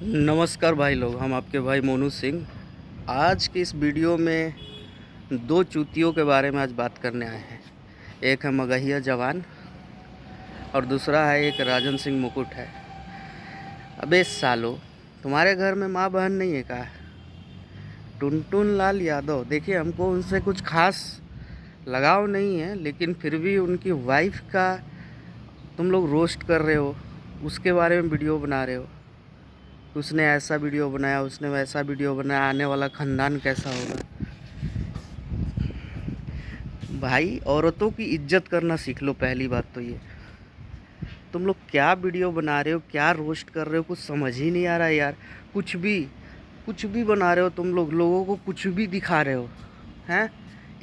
नमस्कार भाई लोग, हम आपके भाई मोनू सिंह। आज की इस वीडियो में दो चूतियों के बारे में आज बात करने आए हैं। एक है मगहिया जवान और दूसरा है एक राजन सिंह मुकुट है। अबे सालो, तुम्हारे घर में माँ बहन नहीं है क्या? टुनटुन लाल यादव, देखिए हमको उनसे कुछ खास लगाव नहीं है, लेकिन फिर भी उनकी वाइफ का तुम लोग रोस्ट कर रहे हो, उसके बारे में वीडियो बना रहे हो। उसने ऐसा वीडियो बनाया, उसने वैसा वीडियो बनाया, आने वाला खानदान कैसा होगा। भाई, औरतों की इज्जत करना सीख लो। पहली बात तो ये, तुम लोग क्या वीडियो बना रहे हो, क्या रोस्ट कर रहे हो, कुछ समझ ही नहीं आ रहा है यार। कुछ भी बना रहे हो तुम लोग, लोगों को कुछ भी दिखा रहे हो हैं।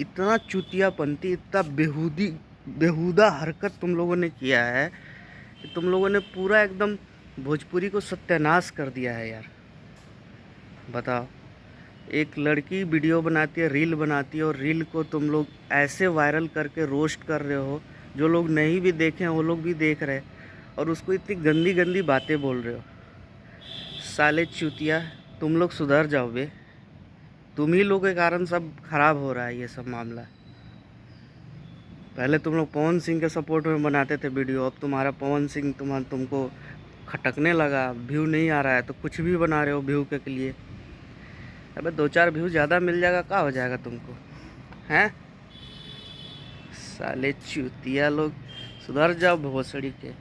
इतना चुतियापंती, इतना बेहुदा हरकत तुम लोगों ने किया है कि तुम लोगों ने पूरा एकदम भोजपुरी को सत्यानाश कर दिया है यार। बताओ, एक लड़की वीडियो बनाती है, रील बनाती है, और रील को तुम लोग ऐसे वायरल करके रोस्ट कर रहे हो। जो लोग नहीं भी देखे हैं वो लोग भी देख रहे हैं, और उसको इतनी गंदी गंदी बातें बोल रहे हो। साले चूतिया, तुम लोग सुधर जाओ बे। तुम ही लोग के कारण सब खराब हो रहा है ये सब मामला। पहले तुम लोग पवन सिंह के सपोर्ट में बनाते थे वीडियो, अब तुम्हारा पवन सिंह तुमको खटकने लगा, व्यू नहीं आ रहा है तो कुछ भी बना रहे हो व्यू के लिए। अबे दो चार व्यू ज़्यादा मिल जाएगा, क्या हो जाएगा तुमको हैं? साले चूतिया लोग, सुधर जाओ भोसड़ी के।